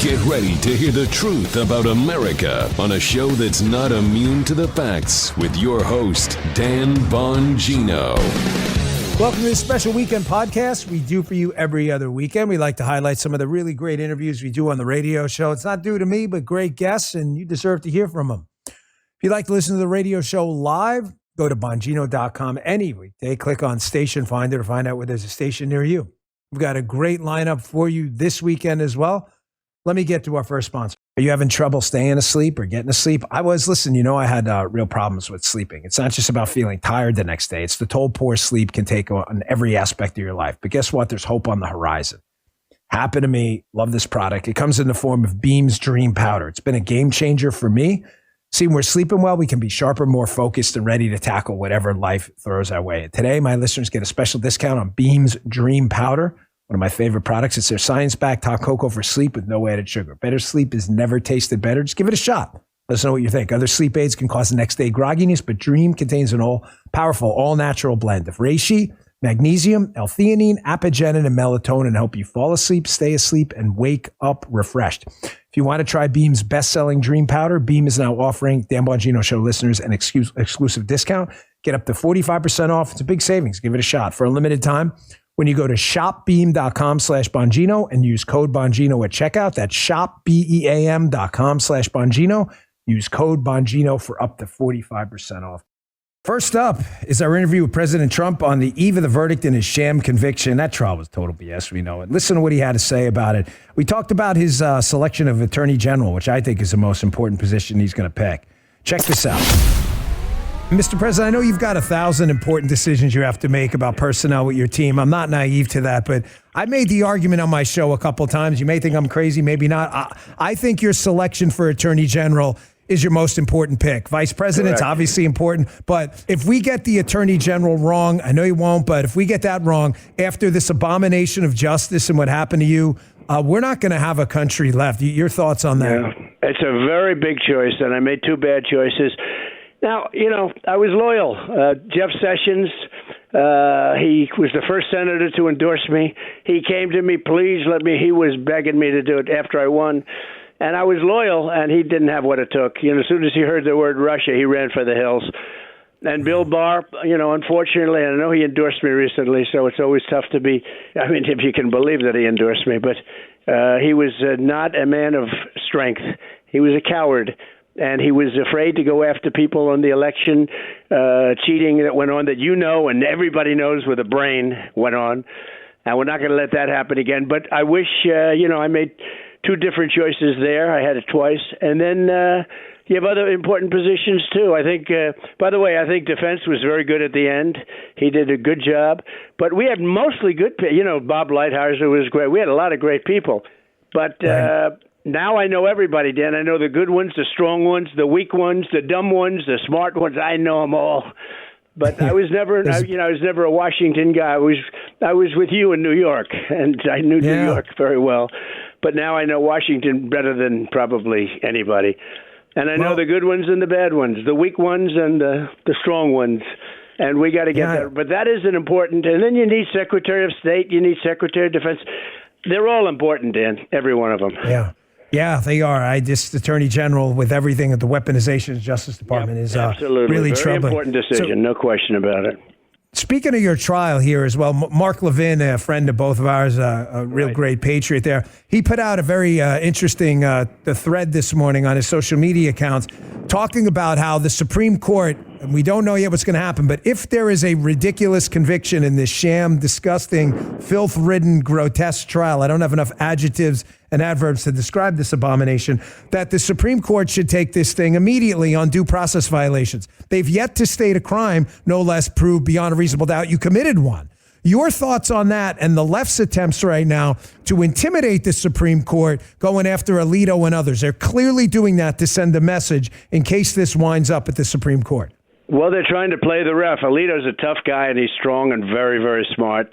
Get ready to hear the truth about America on a show that's not immune to the facts with your host, Dan Bongino. Welcome to this special weekend podcast we do for you every other weekend. We like to highlight some of the really great interviews we do on the radio show. It's not due to me, but great guests, and you deserve to hear from them. If you'd like to listen to the radio show live, go to Bongino.com any weekday. Click on Station Finder to find out where there's a station near you. We've got a great lineup for you this weekend as well. Let me get to our first sponsor. Are you having trouble staying asleep or getting asleep? I had real problems with sleeping. It's not just about feeling tired the next day. It's the toll poor sleep can take on every aspect of your life. But guess what? There's hope on the horizon. Happened to me. Love this product. It comes in the form of Beam's Dream Powder. It's been a game changer for me. See, when we're sleeping well, we can be sharper, more focused, and ready to tackle whatever life throws our way. Today, my listeners get a special discount on Beam's Dream Powder. One of my favorite products. It's their science-backed hot cocoa for sleep with no added sugar. Better sleep has never tasted better. Just give it a shot. Let us know what you think. Other sleep aids can cause the next day grogginess, but Dream contains an all-powerful, all-natural blend of reishi, magnesium, L-theanine, apigenin, and melatonin to help you fall asleep, stay asleep, and wake up refreshed. If you want to try Beam's best-selling Dream Powder, Beam is now offering Dan Bongino Show listeners an exclusive discount. Get up to 45% off. It's a big savings. Give it a shot. For a limited time, when you go to shopbeam.com/Bongino and use code Bongino at checkout, that's shopbeam.com/Bongino. Use code Bongino for up to 45% off. First up is our interview with President Trump on the eve of the verdict in his sham conviction. That trial was total BS, we know it. Listen to what he had to say about it. We talked about his selection of Attorney General, which I think is the most important position he's going to pick. Check this out. Mr. President, I know you've got 1,000 important decisions you have to make about personnel with your team. I'm not naive to that, but I made the argument on my show a couple times. You may think I'm crazy, maybe not. I think your selection for Attorney General is your most important pick. Vice President's Correct. obviously important, but if we get the Attorney General wrong, I know you won't, but if we get that wrong after this abomination of justice and what happened to you, we're not going to have a country left. Your thoughts on that? Yeah. It's a very big choice, and I made two bad choices. Now, I was loyal. Jeff Sessions, he was the first senator to endorse me. He came to me, please let me. He was begging me to do it after I won. And I was loyal, and he didn't have what it took. As soon as he heard the word Russia, he ran for the hills. And Bill Barr, unfortunately, I know he endorsed me recently, so it's always tough to be, if you can believe that he endorsed me. But he was not a man of strength. He was a coward. And he was afraid to go after people on the election, cheating that went on that and everybody knows where the brain went on. And we're not going to let that happen again. But I wish, I made two different choices there. I had it twice. And then you have other important positions, too. I think, by the way, I think defense was very good at the end. He did a good job. But we had mostly good people. Bob Lighthizer was great. We had a lot of great people. But now I know everybody, Dan. I know the good ones, the strong ones, the weak ones, the dumb ones, the smart ones. I know them all. But I was never, I was never a Washington guy. I was with you in New York, and I knew New York very well. But now I know Washington better than probably anybody. And I know the good ones and the bad ones, the weak ones and the strong ones. And we got to get that. But that isn't important. And then you need Secretary of State. You need Secretary of Defense. They're all important, Dan, every one of them. Yeah, they are. Attorney General with everything at the weaponization of the Justice Department is really very troubling. Important decision, no question about it. Speaking of your trial here as well, Mark Levin, a friend of both of ours, a real great patriot there, he put out a very interesting the thread this morning on his social media accounts talking about how the Supreme Court, and we don't know yet what's going to happen, but if there is a ridiculous conviction in this sham, disgusting, filth-ridden, grotesque trial, I don't have enough adjectives and adverbs to describe this abomination, that the Supreme Court should take this thing immediately on due process violations. They've yet to state a crime, no less prove beyond a reasonable doubt you committed one. Your thoughts on that and the left's attempts right now to intimidate the Supreme Court going after Alito and others? They're clearly doing that to send a message in case this winds up at the Supreme Court. Well, they're trying to play the ref. Alito's a tough guy, and he's strong and very, very smart.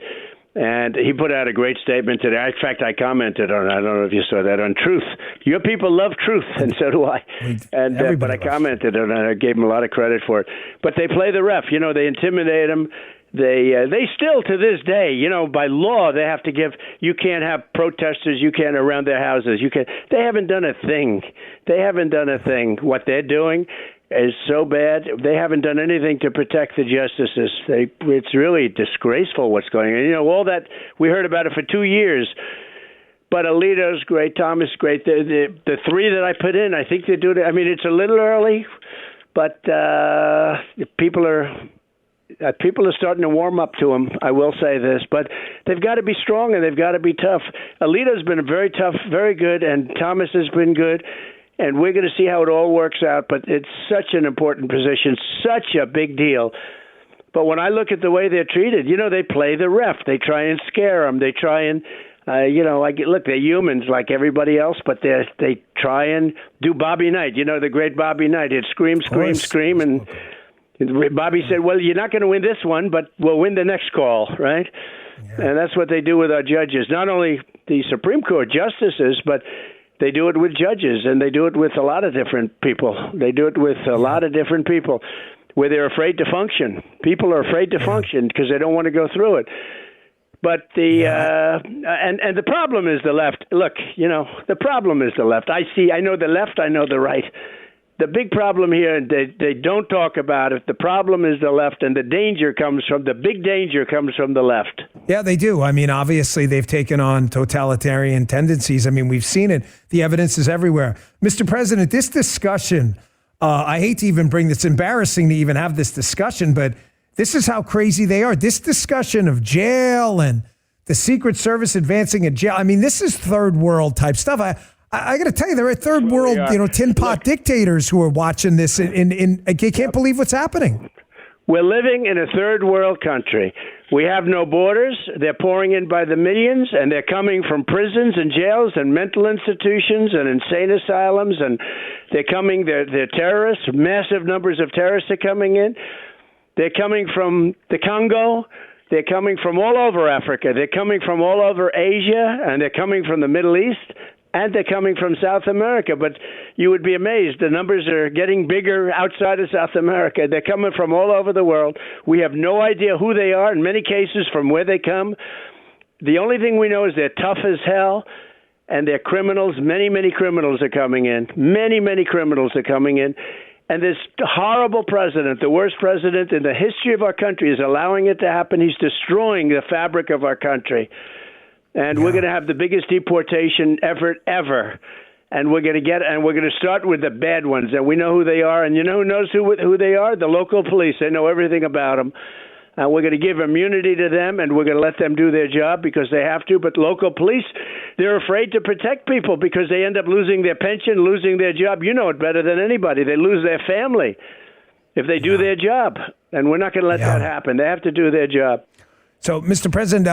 And he put out a great statement today. In fact, I commented on it. I don't know if you saw that on truth. Your people love truth, and so do I. But I commented on it. I gave him a lot of credit for it. But they play the ref. They intimidate him. They still, to this day, by law, they have to you can't have protesters, you can't around their houses, they haven't done a thing. What they're doing is so bad. They haven't done anything to protect the justices. It's really disgraceful what's going on. All that, we heard about it for 2 years. But Alito's great, Thomas great. The three that I put in, I think they do it. I mean, it's a little early, but people are starting to warm up to him. I will say this, but they've got to be strong and they've got to be tough. Alito's been very tough, very good, and Thomas has been good. And we're going to see how it all works out. But it's such an important position, such a big deal. But when I look at the way they're treated, they play the ref. They try and scare them. They try and, look, they're humans like everybody else, but they try and do Bobby Knight. The great Bobby Knight. He'd scream, scream, scream. And Bobby said, well, you're not going to win this one, but we'll win the next call, right? Yeah. And that's what they do with our judges. Not only the Supreme Court justices, but they do it with judges, and they do it with a lot of different people. Where they're afraid to function. People are afraid to function because they don't want to go through it. But and the problem is the left. Look, the problem is the left. I know the left, I know the right. The big problem here, they don't talk about it. The problem is the left, and the big danger comes from the left. Yeah, they do. I mean, obviously, they've taken on totalitarian tendencies. I mean, we've seen it. The evidence is everywhere. Mr. President, this discussion, I hate to even bring this, embarrassing to even have this discussion, but this is how crazy they are. This discussion of jail and the Secret Service advancing in jail. I mean, this is third world type stuff. I got to tell you, there are third world, tin pot dictators who are watching this and they can't believe what's happening. We're living in a third world country. We have no borders. They're pouring in by the millions, and they're coming from prisons and jails and mental institutions and insane asylums, and they're terrorists. Massive numbers of terrorists are coming in. They're coming from the Congo. They're coming from all over Africa. They're coming from all over Asia, and they're coming from the Middle East. And they're coming from South America, but you would be amazed. The numbers are getting bigger outside of South America. They're coming from all over the world. We have no idea who they are, in many cases, from where they come. The only thing we know is they're tough as hell, and they're criminals. Many, many criminals are coming in. Many, many criminals are coming in. And this horrible president, the worst president in the history of our country, is allowing it to happen. He's destroying the fabric of our country. And we're going to have the biggest deportation effort ever. And we're going to start with the bad ones. And we know who they are. And you know who knows who they are? The local police. They know everything about them. And we're going to give immunity to them, and we're going to let them do their job because they have to. But local police, they're afraid to protect people because they end up losing their pension, losing their job. You know it better than anybody. They lose their family if they do their job. And we're not going to let that happen. They have to do their job. So, Mr. President,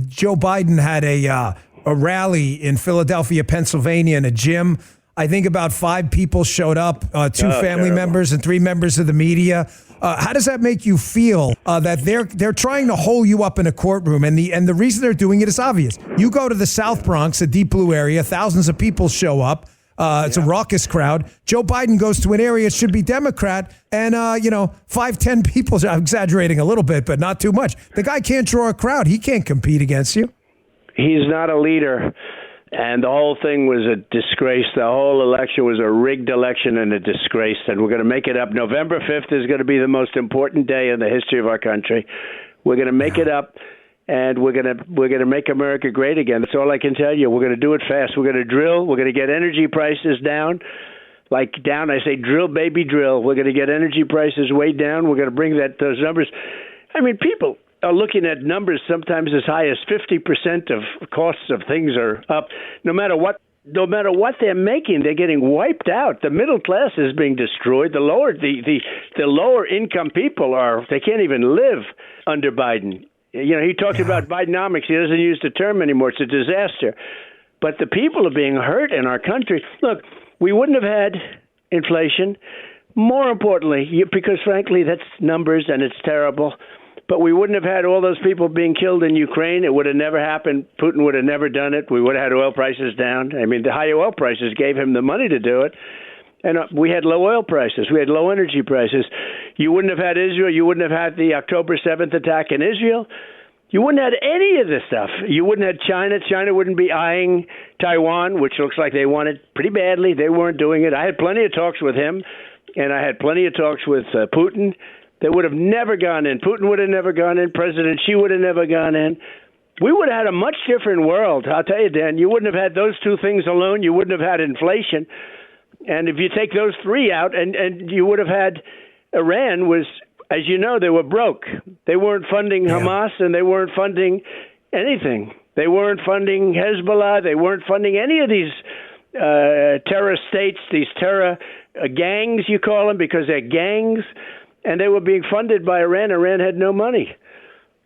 Joe Biden had a rally in Philadelphia, Pennsylvania, in a gym. I think about 5 people showed up, 2 family members and 3 members of the media. How does that make you feel that they're trying to hole you up in a courtroom? And the reason they're doing it is obvious. You go to the South Bronx, a deep blue area, thousands of people show up. It's a raucous crowd. Joe Biden goes to an area that should be Democrat, and 5-10 people. I'm exaggerating a little bit, but not too much. The guy can't draw a crowd. He can't compete against you. He's not a leader, and the whole thing was a disgrace. The whole election was a rigged election and a disgrace, and we're going to make it up. November 5th is going to be the most important day in the history of our country. We're going to make it up. And we're gonna make America great again. That's all I can tell you. We're gonna do it fast. We're gonna drill. We're gonna get energy prices down. I say drill, baby, drill. We're gonna get energy prices way down. We're gonna bring those numbers. I mean, people are looking at numbers sometimes as high as 50% of costs of things are up. No matter what they're making, they're getting wiped out. The middle class is being destroyed. The lower income people they can't even live under Biden. He talks about Bidenomics. He doesn't use the term anymore. It's a disaster. But the people are being hurt in our country. Look, we wouldn't have had inflation. More importantly, because frankly, that's numbers and it's terrible. But we wouldn't have had all those people being killed in Ukraine. It would have never happened. Putin would have never done it. We would have had oil prices down. I mean, the high oil prices gave him the money to do it. And we had low oil prices. We had low energy prices. You wouldn't have had Israel. You wouldn't have had the October 7th attack in Israel. You wouldn't have had any of this stuff. You wouldn't have China. China wouldn't be eyeing Taiwan, which looks like they want it pretty badly. They weren't doing it. I had plenty of talks with him, and I had plenty of talks with Putin. They would have never gone in. Putin would have never gone in. President Xi would have never gone in. We would have had a much different world. I'll tell you, Dan, you wouldn't have had those two things alone. You wouldn't have had inflation. And if you take those three out, and you would have had Iran was, as you know, they were broke. They weren't funding Hamas, and they weren't funding anything. They weren't funding Hezbollah. They weren't funding any of these terror states, these terror gangs, you call them, because they're gangs. And they were being funded by Iran. Iran had no money.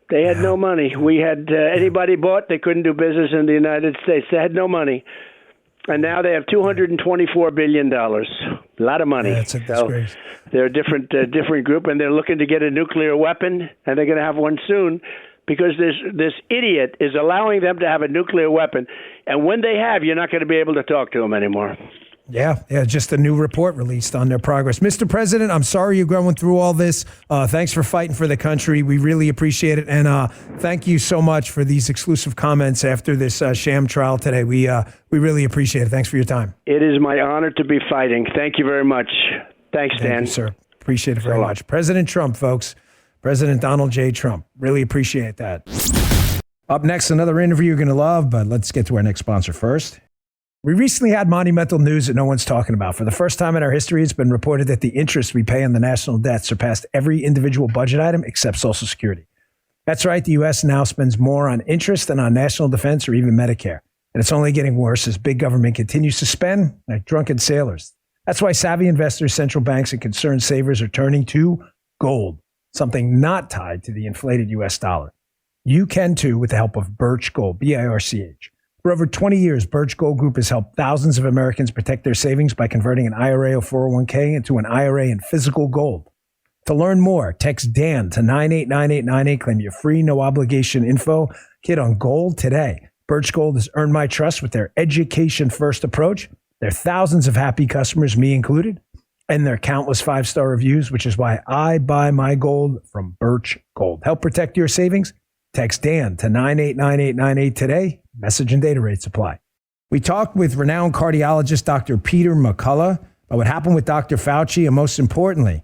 They had no money. We had anybody bought, they couldn't do business in the United States. They had no money. And now they have $224 billion. A lot of money. Yeah, that's great. They're a different group, and they're looking to get a nuclear weapon, and they're going to have one soon, because this idiot is allowing them to have a nuclear weapon. And when they have, you're not going to be able to talk to them anymore. Yeah, just a new report released on their progress. Mr. President, I'm sorry you're going through all this. Thanks for fighting for the country. We really appreciate it. And thank you so much for these exclusive comments after this sham trial today. We really appreciate it. Thanks for your time. It is my honor to be fighting. Thank you very much. Thanks, Dan. Thank you, sir. Appreciate it very much. President Trump, folks. President Donald J. Trump. Really appreciate that. Up next, another interview you're going to love, but let's get to our next sponsor first. We recently had monumental news that no one's talking about. For the first time in our history, it's been reported that the interest we pay on the national debt surpassed every individual budget item except Social Security. That's right. The U.S. now spends more on interest than on national defense or even Medicare. And it's only getting worse as big government continues to spend like drunken sailors. That's why savvy investors, central banks, and concerned savers are turning to gold, something not tied to the inflated U.S. dollar. You can too with the help of Birch Gold, BIRCH. For over 20 years, Birch Gold Group has helped thousands of Americans protect their savings by converting an IRA or 401k into an IRA in physical gold. To learn more, text Dan to 989898. Claim your free, no obligation info kit on gold today. Birch Gold has earned my trust with their education-first approach. There are thousands of happy customers, me included, and their countless 5-star reviews, which is why I buy my gold from Birch Gold. Help protect your savings. Text Dan to 989898 today. Message and data rates apply. We talked with renowned cardiologist Dr. Peter McCullough about what happened with Dr. Fauci, and most importantly,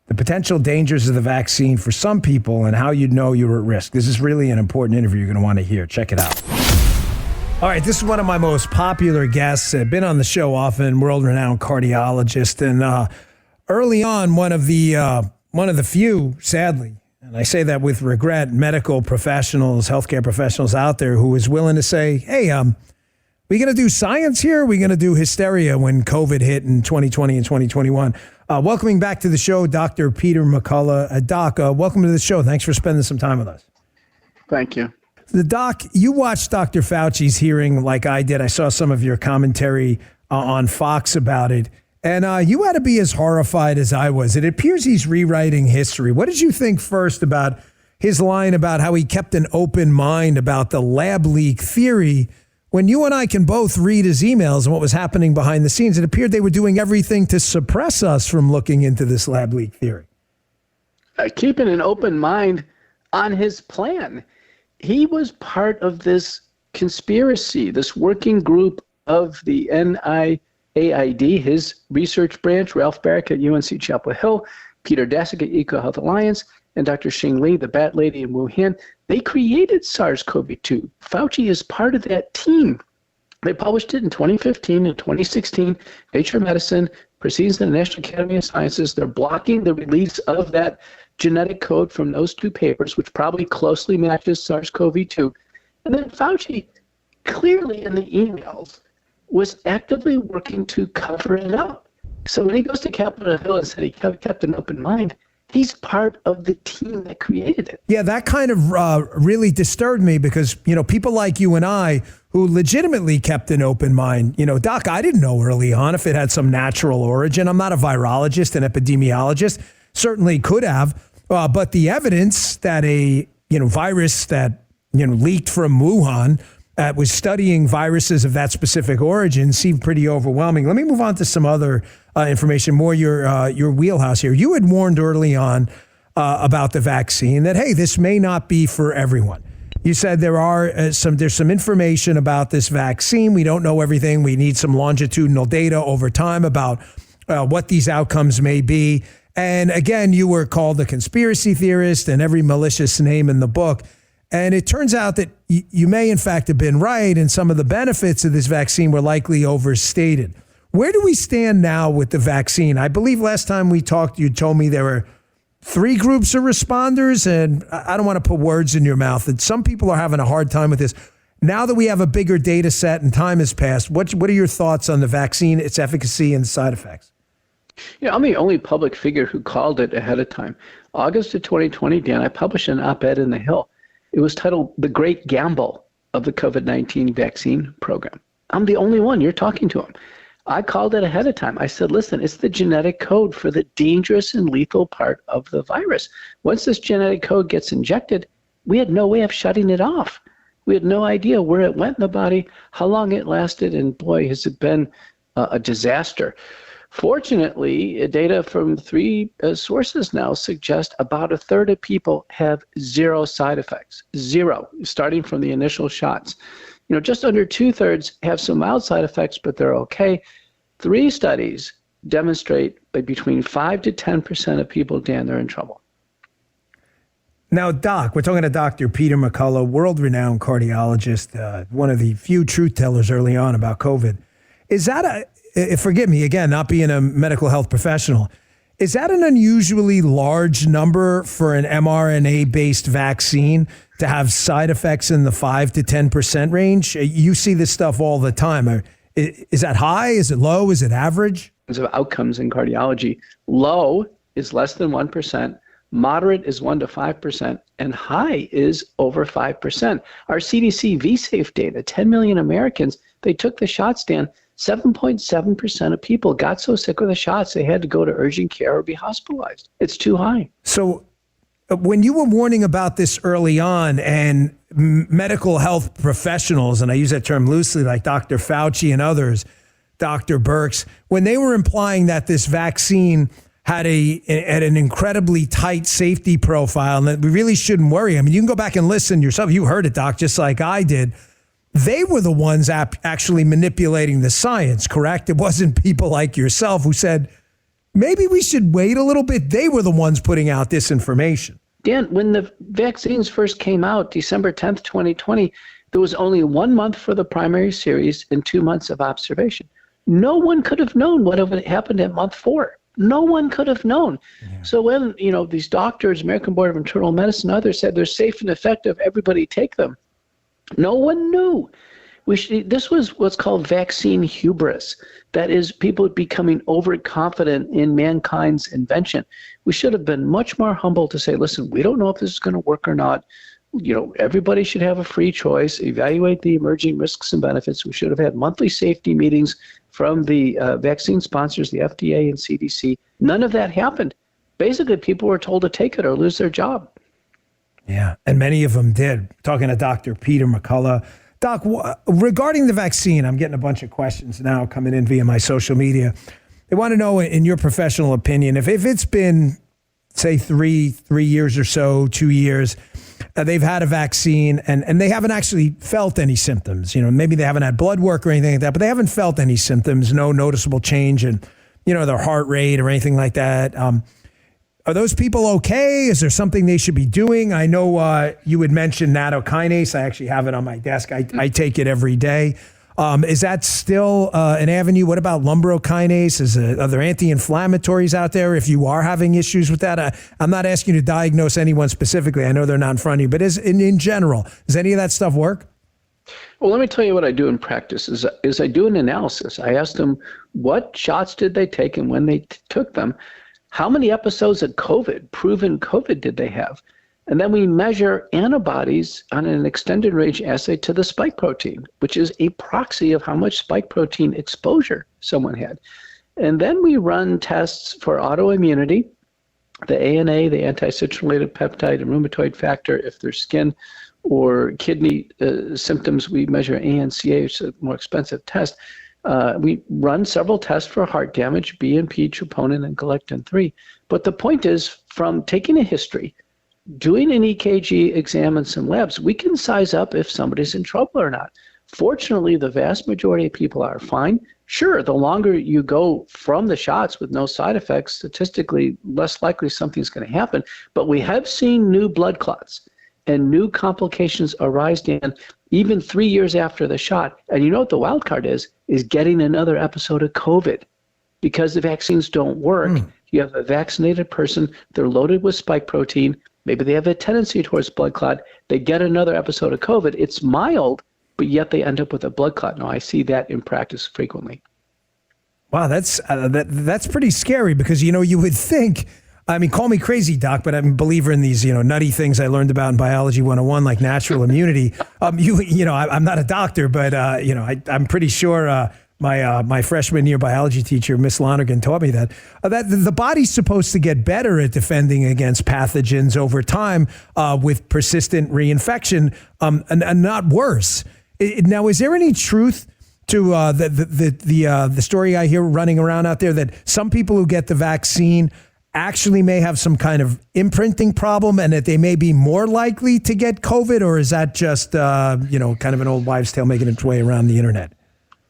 the potential dangers of the vaccine for some people and how you'd know you were at risk. This is really an important interview you're going to want to hear. Check it out. All right, this is one of my most popular guests. Been on the show often, world-renowned cardiologist, and early on, one of the few, sadly, and I say that with regret, medical professionals, healthcare professionals out there who is willing to say, hey, we going to do science here? Or are we going to do hysteria when COVID hit in 2020 and 2021? Welcoming back to the show, Dr. Peter McCullough. Doc, welcome to the show. Thanks for spending some time with us. Thank you. The Doc, you watched Dr. Fauci's hearing like I did. I saw some of your commentary on Fox about it. And you had to be as horrified as I was. It appears he's rewriting history. What did you think first about his line about how he kept an open mind about the lab leak theory when you and I can both read his emails and what was happening behind the scenes? It appeared they were doing everything to suppress us from looking into this lab leak theory. Keeping an open mind on his plan. He was part of this conspiracy, this working group of the NIAID, his research branch, Ralph Barrick at UNC Chapel Hill, Peter Daszak at EcoHealth Alliance, and Dr. Xing Li, the bat lady in Wuhan. They created SARS-CoV-2. Fauci is part of that team. They published it in 2015 and 2016, Nature Medicine, proceeds to the National Academy of Sciences. They're blocking the release of that genetic code from those two papers, which probably closely matches SARS-CoV-2. And then Fauci, clearly in the emails, was actively working to cover it up. So when he goes to Capitol Hill and said he kept an open mind, he's part of the team that created it. Yeah, that kind of really disturbed me because, people like you and I who legitimately kept an open mind, Doc, I didn't know early on if it had some natural origin. I'm not a virologist and epidemiologist, certainly could have. But the evidence that a, virus that, leaked from Wuhan was studying viruses of that specific origin seemed pretty overwhelming. Let me move on to some other information, more your wheelhouse here. You had warned early on about the vaccine that, hey, this may not be for everyone. You said there's some information about this vaccine. We don't know everything. We need some longitudinal data over time about what these outcomes may be. And again, you were called a conspiracy theorist and every malicious name in the book. And it turns out that you may, in fact, have been right, and some of the benefits of this vaccine were likely overstated. Where do we stand now with the vaccine? I believe last time we talked, you told me there were 3 groups of responders, and I don't want to put words in your mouth, that some people are having a hard time with this. Now that we have a bigger data set and time has passed, what are your thoughts on the vaccine, its efficacy, and side effects? Yeah, I'm the only public figure who called it ahead of time. August of 2020, Dan, I published an op-ed in The Hill. It was titled The Great Gamble of the COVID-19 Vaccine Program. I'm the only one. You're talking to him. I called it ahead of time. I said, listen, it's the genetic code for the dangerous and lethal part of the virus. Once this genetic code gets injected, we had no way of shutting it off. We had no idea where it went in the body, how long it lasted, and boy, has it been a disaster. Fortunately, data from 3 sources now suggest about a third of people have 0 side effects, 0, starting from the initial shots. Just under 2/3 have some mild side effects, but they're okay. 3 studies demonstrate that between 5 to 10% of people, Dan, they're in trouble. Now, Doc, we're talking to Dr. Peter McCullough, world-renowned cardiologist, one of the few truth tellers early on about COVID. Is that forgive me, again, not being a medical health professional, is that an unusually large number for an mRNA-based vaccine to have side effects in the 5 to 10% range? You see this stuff all the time. Is that high? Is it low? Is it average? In terms of outcomes in cardiology, low is less than 1%, moderate is 1 to 5%, and high is over 5%. Our CDC V-Safe data, 10 million Americans, they took the shots, Dan. 7.7% of people got so sick with the shots they had to go to urgent care or be hospitalized. It's too high. So when you were warning about this early on, and medical health professionals, and I use that term loosely, like Dr. Fauci and others, Dr. Birx, when they were implying that this vaccine had an incredibly tight safety profile and that we really shouldn't worry. I mean, you can go back and listen yourself. You heard it, Doc, just like I did. They were the ones actually manipulating the science, correct? It wasn't people like yourself who said, maybe we should wait a little bit. They were the ones putting out this information. Dan, when the vaccines first came out, December 10th, 2020, there was only 1 month for the primary series and 2 months of observation. No one could have known what would happen at month 4. No one could have known. Yeah. So when, these doctors, American Board of Internal Medicine, others said they're safe and effective, everybody take them. No one knew. This was what's called vaccine hubris. That is, people becoming overconfident in mankind's invention. We should have been much more humble to say, listen, we don't know if this is going to work or not. Everybody should have a free choice, evaluate the emerging risks and benefits. We should have had monthly safety meetings from the vaccine sponsors, the FDA and CDC. None of that happened. Basically, people were told to take it or lose their job. Yeah, and many of them did. Talking to Dr. Peter McCullough. Doc, regarding the vaccine, I'm getting a bunch of questions now coming in via my social media. They want to know, in your professional opinion, if it's been, say, three years or so, 2 years, they've had a vaccine and they haven't actually felt any symptoms. Maybe they haven't had blood work or anything like that, but they haven't felt any symptoms, no noticeable change in, their heart rate or anything like that. Are those people okay? Is there something they should be doing? I know you had mentioned nattokinase. I actually have it on my desk. I take it every day. Is that still an avenue? What about lumbrokinase? Are there anti-inflammatories out there if you are having issues with that? I'm not asking you to diagnose anyone specifically. I know they're not in front of you. But in general, does any of that stuff work? Well, let me tell you what I do in practice is I do an analysis. I ask them what shots did they take and when they took them. How many episodes of proven COVID did they have? And then we measure antibodies on an extended range assay to the spike protein, which is a proxy of how much spike protein exposure someone had. And then we run tests for autoimmunity, the ANA, the anti-citrullinated peptide and rheumatoid factor, if their skin or kidney symptoms, we measure ANCA, which is a more expensive test. We run several tests for heart damage, BNP, troponin, and galectin-3. But the point is, from taking a history, doing an EKG exam and some labs, we can size up if somebody's in trouble or not. Fortunately, the vast majority of people are fine. Sure, the longer you go from the shots with no side effects, statistically less likely something's going to happen. But we have seen new blood clots and new complications arise, Dan, even 3 years after the shot. And you know what the wild card is getting another episode of COVID. Because the vaccines don't work, you have a vaccinated person, they're loaded with spike protein, maybe they have a tendency towards blood clot, they get another episode of COVID, it's mild, but yet they end up with a blood clot. Now, I see that in practice frequently. Wow, that's pretty scary because, you would think, I mean, call me crazy, Doc, but I'm a believer in these, nutty things I learned about in Biology 101, like natural immunity. I'm not a doctor, but, I'm pretty sure my freshman year biology teacher, Miss Lonergan, taught me that the body's supposed to get better at defending against pathogens over time with persistent reinfection and not worse. Now, is there any truth to the story I hear running around out there that some people who get the vaccine actually may have some kind of imprinting problem and that they may be more likely to get COVID? Or is that just, kind of an old wives' tale making its way around the internet?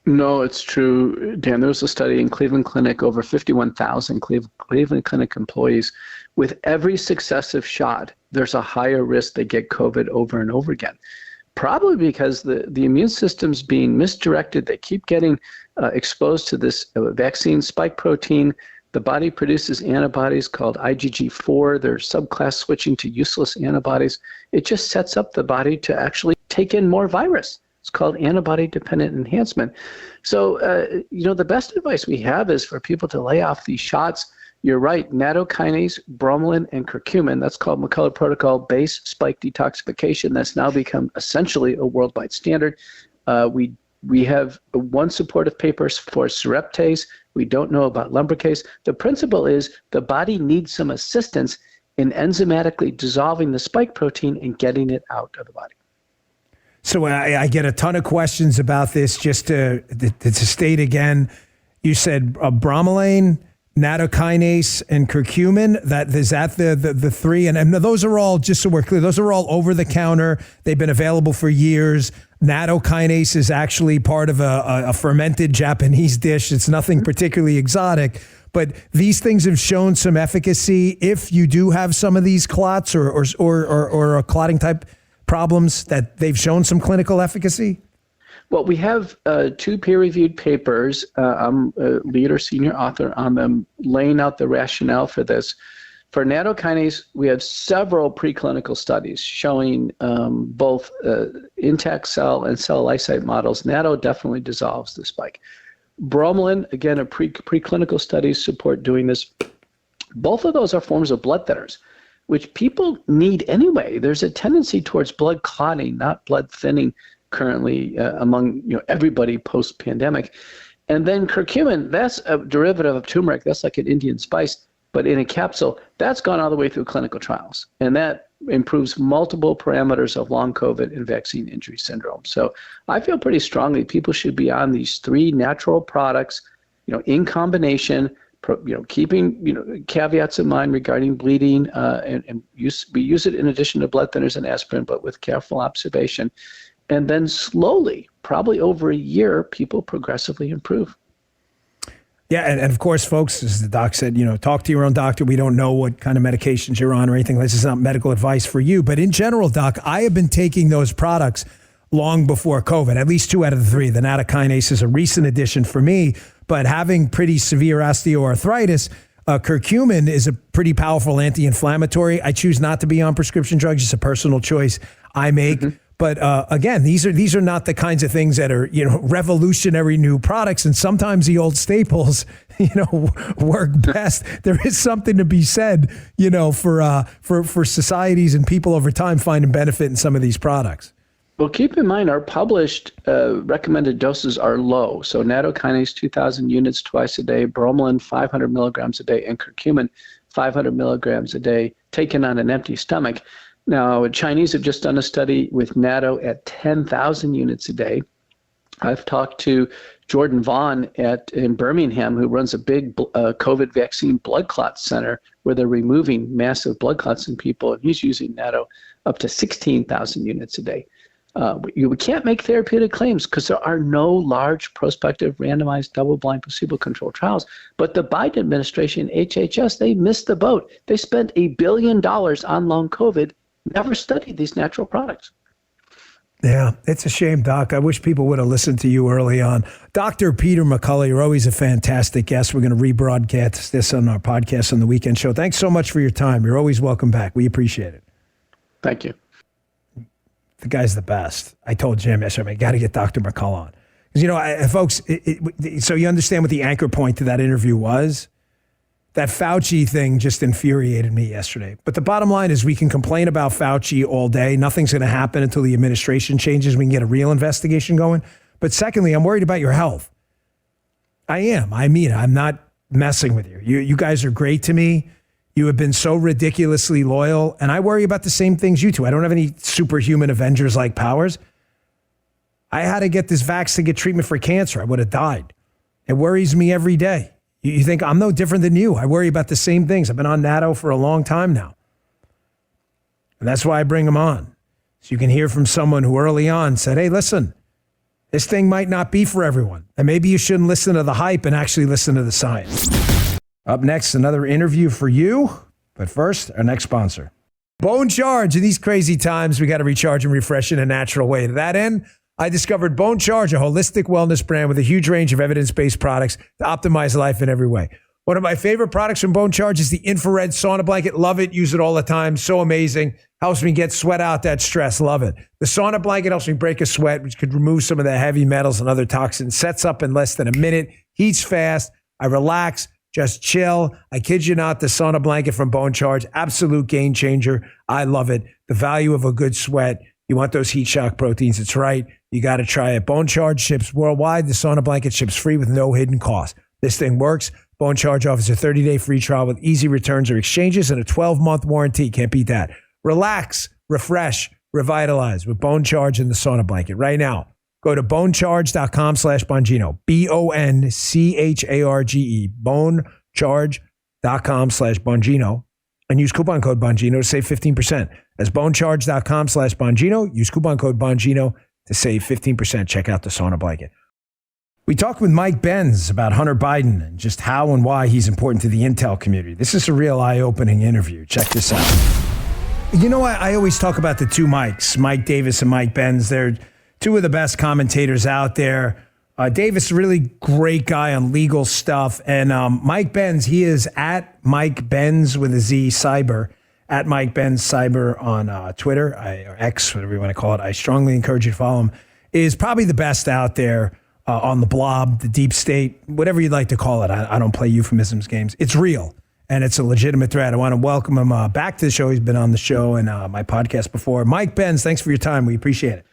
No, it's true, Dan. There was a study in Cleveland Clinic, over 51,000 Cleveland Clinic employees. With every successive shot, there's a higher risk they get COVID over and over again. Probably because the immune system's being misdirected. They keep getting exposed to this vaccine spike protein. The body produces antibodies called IgG4. They're subclass switching to useless antibodies. It just sets up the body to actually take in more virus. It's called antibody-dependent enhancement. So, the best advice we have is for people to lay off these shots. You're right, nattokinase, bromelain, and curcumin, that's called McCullough protocol base spike detoxification. That's now become essentially a worldwide standard. We have one supportive paper for sereptase. We don't know about lumbricase. The principle is the body needs some assistance in enzymatically dissolving the spike protein and getting it out of the body. So I get a ton of questions about this. Just to state again, you said bromelain, nattokinase, and curcumin. Is that the three? And those are all, just so we're clear, those are all over the counter. They've been available for years. Nattokinase is actually part of a fermented Japanese dish. It's nothing particularly exotic. But these things have shown some efficacy if you do have some of these clots or clotting type problems, that they've shown some clinical efficacy? Well, we have 2 peer-reviewed papers. I'm a lead or senior author on them, laying out the rationale for this. For nattokinase, we have several preclinical studies showing both intact cell and cell lysozyme models. Natto definitely dissolves the spike. Bromelain, again, preclinical studies support doing this. Both of those are forms of blood thinners, which people need anyway. There's a tendency towards blood clotting, not blood thinning, currently among everybody post-pandemic. And then curcumin, that's a derivative of turmeric. That's like an Indian spice, but in a capsule. That's gone all the way through clinical trials, and that improves multiple parameters of long COVID and vaccine injury syndrome. So I feel pretty strongly people should be on these 3 natural products, in combination, keeping caveats in mind regarding bleeding, and we use it in addition to blood thinners and aspirin, but with careful observation. And then slowly, probably over a year, people progressively improve. Yeah, and of course, folks, as the doc said, talk to your own doctor. We don't know what kind of medications you're on or anything. This is not medical advice for you. But in general, Doc, I have been taking those products long before COVID, at least 2 out of the 3. The nattokinase is a recent addition for me, but having pretty severe osteoarthritis, curcumin is a pretty powerful anti-inflammatory. I choose not to be on prescription drugs. It's a personal choice I make. Mm-hmm. But again, these are not the kinds of things that are revolutionary new products, and sometimes the old staples work best. There is something to be said for societies and people over time finding benefit in some of these products. Well, keep in mind our published recommended doses are low. So nattokinase 2,000 units twice a day, bromelain 500 milligrams a day, and curcumin 500 milligrams a day taken on an empty stomach. Now, Chinese have just done a study with NATO at 10,000 units a day. I've talked to Jordan Vaughn in Birmingham, who runs a big COVID vaccine blood clot center where they're removing massive blood clots in people, and he's using NATO up to 16,000 units a day. We can't make therapeutic claims because there are no large prospective randomized double-blind placebo-controlled trials. But the Biden administration, HHS, they missed the boat. They spent $1 billion on long COVID, never studied these natural products. Yeah, it's a shame, Doc. I wish people would have listened to you early on. Dr. Peter McCullough, you're always a fantastic guest. We're going to rebroadcast this on our podcast on the weekend show. Thanks so much for your time. You're always welcome back. We appreciate it. Thank you. The guy's the best. I told Jim yesterday, I got to get Dr. McCullough on. Because, folks, so you understand what the anchor point to that interview was? That Fauci thing just infuriated me yesterday. But the bottom line is we can complain about Fauci all day. Nothing's going to happen until the administration changes. We can get a real investigation going. But secondly, I'm worried about your health. I am. I mean, I'm not messing with you. You guys are great to me. You have been so ridiculously loyal. And I worry about the same things you do. I don't have any superhuman Avengers-like powers. I had to get this vax to get treatment for cancer. I would have died. It worries me every day. You think I'm no different than you. I worry about the same things. I've been on NATO for a long time now. And that's why I bring them on. So you can hear from someone who early on said, hey, listen, this thing might not be for everyone. And maybe you shouldn't listen to the hype and actually listen to the science. Up next, another interview for you. But first, our next sponsor. Bone Charge. In these crazy times, we got to recharge and refresh in a natural way. To that end, I discovered Bone Charge, a holistic wellness brand with a huge range of evidence-based products to optimize life in every way. One of my favorite products from Bone Charge is the infrared sauna blanket. Love it. Use it all the time. So amazing. Helps me get sweat out that stress. Love it. The sauna blanket helps me break a sweat, which could remove some of the heavy metals and other toxins. Sets up in less than a minute. Heats fast. I relax. Just chill. I kid you not, the sauna blanket from Bone Charge, absolute game changer. I love it. The value of a good sweat. You want those heat shock proteins. It's right. You got to try it. Bone Charge ships worldwide. The sauna blanket ships free with no hidden cost. This thing works. Bone Charge offers a 30-day free trial with easy returns or exchanges and a 12-month warranty. Can't beat that. Relax, refresh, revitalize with Bone Charge and the sauna blanket right now. Go to bonecharge.com/Bongino. BONCHARGE. Bonecharge.com/Bongino. And use coupon code Bongino to save 15%. That's bonecharge.com/Bongino. Use coupon code Bongino to save 15%. Check out the sauna blanket. We talked with Mike Benz about Hunter Biden and just how and why he's important to the intel community. This is a real eye-opening interview. Check this out. You know, I always talk about the two Mikes, Mike Davis and Mike Benz. They're two of the best commentators out there. Davis, a really great guy on legal stuff. And Mike Benz, he is at Mike Benz with a Z Cyber, at Mike Benz Cyber on Twitter, or X, whatever you want to call it. I strongly encourage you to follow him. Is probably the best out there on the blob, the deep state, whatever you'd like to call it. I don't play euphemisms games. It's real, and it's a legitimate threat. I want to welcome him back to the show. He's been on the show and my podcast before. Mike Benz, thanks for your time. We appreciate it.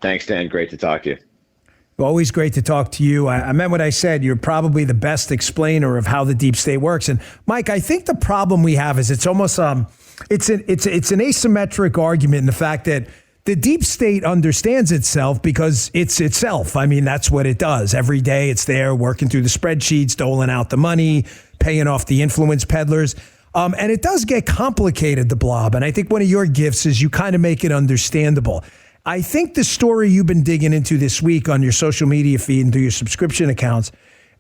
Thanks, Dan. Great to talk to you. Always great to talk to you. I meant what I said. You're probably the best explainer of how the deep state works. And Mike, I think the problem we have is it's almost it's an asymmetric argument in the fact that the deep state understands itself because it's itself. I mean, that's what it does. Every day it's there working through the spreadsheets, doling out the money, paying off the influence peddlers. And it does get complicated, the blob. And I think one of your gifts is you kind of make it understandable. I think the story you've been digging into this week on your social media feed and through your subscription accounts,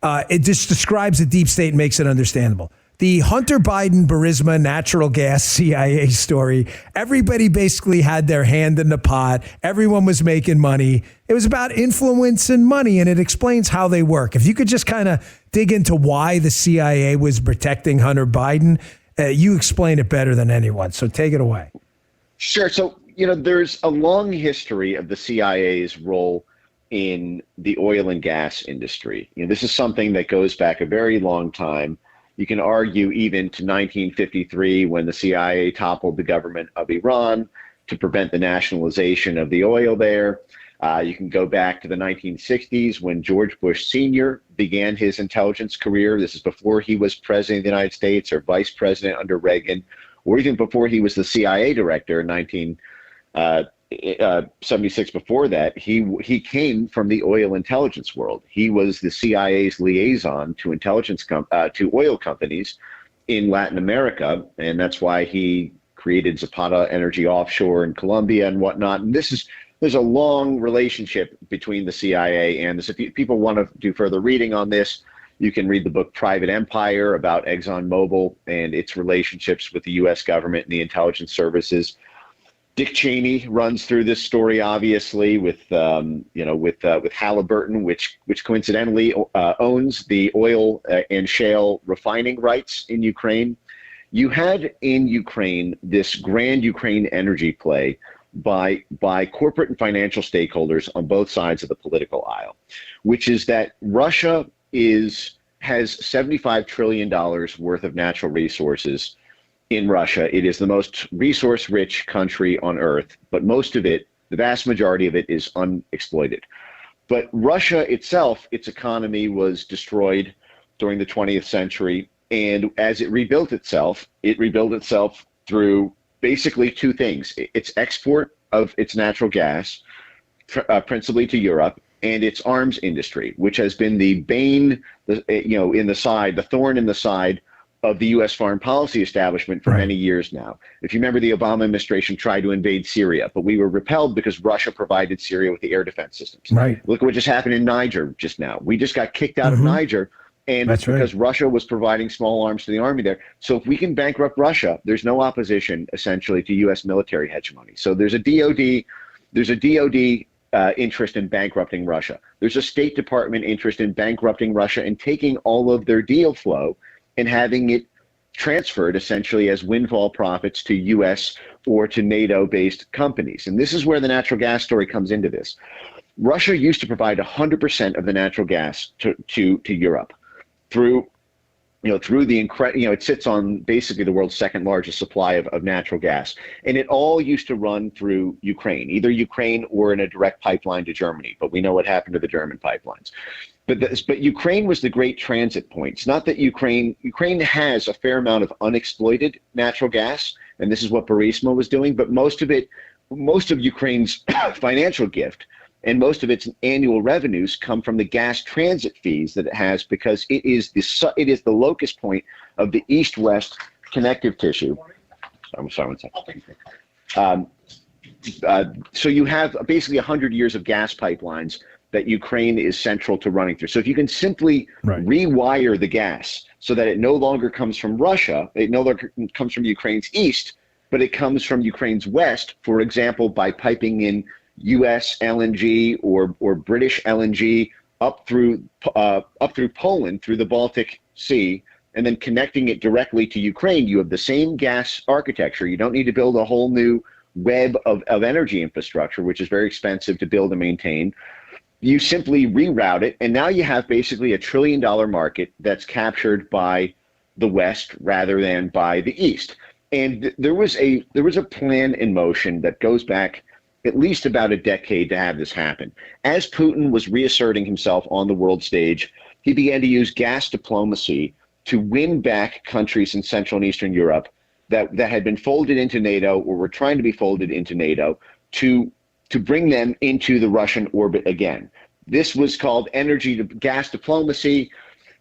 it just describes the deep state and makes it understandable. The Hunter Biden, Burisma, natural gas CIA story, everybody basically had their hand in the pot. Everyone was making money. It was about influence and money, and it explains how they work. If you could just kind of dig into why the CIA was protecting Hunter Biden, you explain it better than anyone. So take it away. Sure. So, there's a long history of the CIA's role in the oil and gas industry. This is something that goes back a very long time. You can argue even to 1953 when the CIA toppled the government of Iran to prevent the nationalization of the oil there. You can go back to the 1960s when George Bush Sr. began his intelligence career. This is before he was president of the United States or vice president under Reagan. or even before he was the CIA director in 1976. Before that, he came from the oil intelligence world. He was the CIA's liaison to to oil companies in Latin America, and that's why he created Zapata Energy Offshore in Colombia and whatnot. And there's a long relationship between the CIA and this. If people want to do further reading on this, you can read the book Private Empire about ExxonMobil and its relationships with the U.S. government and the intelligence services. Dick Cheney runs through this story, obviously, with Halliburton, which coincidentally owns the oil and shale refining rights in Ukraine. You had in Ukraine this grand Ukraine energy play by corporate and financial stakeholders on both sides of the political aisle, which is that Russia has $75 trillion worth of natural resources in Russia. It is the most resource-rich country on earth, but most of it, the vast majority of it, is unexploited. But Russia itself, its economy was destroyed during the 20th century, and as it rebuilt itself through basically two things: its export of its natural gas, principally to Europe, and its arms industry, which has been the bane, the thorn in the side of the U.S. foreign policy establishment for many years now. If you remember, the Obama administration tried to invade Syria, but we were repelled because Russia provided Syria with the air defense systems. Right. Look at what just happened in Niger just now. We just got kicked out of Niger, and it's because Russia was providing small arms to the army there. So if we can bankrupt Russia, there's no opposition essentially to U.S. military hegemony. So there's a DOD interest in bankrupting Russia. There's a State Department interest in bankrupting Russia and taking all of their deal flow and having it transferred essentially as windfall profits to U.S. or to NATO-based companies. And this is where the natural gas story comes into this. Russia used to provide 100% of the natural gas to Europe through the it sits on basically the world's second largest supply of natural gas. And it all used to run through Ukraine, either Ukraine or in a direct pipeline to Germany. But we know what happened to the German pipelines. But Ukraine was the great transit point. It's not that Ukraine has a fair amount of unexploited natural gas, and this is what Burisma was doing, but most of Ukraine's financial gift and most of its annual revenues come from the gas transit fees that it has, because it is the locus point of the east-west connective tissue. I'm sorry, one second. So you have basically 100 years of gas pipelines that Ukraine is central to running through. So if you can simply rewire the gas so that it no longer comes from Russia, it no longer comes from Ukraine's east, but it comes from Ukraine's west, for example, by piping in U.S. LNG or British LNG up through Poland, through the Baltic Sea, and then connecting it directly to Ukraine, you have the same gas architecture. You don't need to build a whole new web of energy infrastructure, which is very expensive to build and maintain. You simply reroute it, and now you have basically $1 trillion market that's captured by the West rather than by the East. And there was a plan in motion that goes back at least about a decade to have this happen. As Putin was reasserting himself on the world stage, he began to use gas diplomacy to win back countries in Central and Eastern Europe that had been folded into NATO or were trying to be folded into NATO to bring them into the Russian orbit again. This was called gas diplomacy,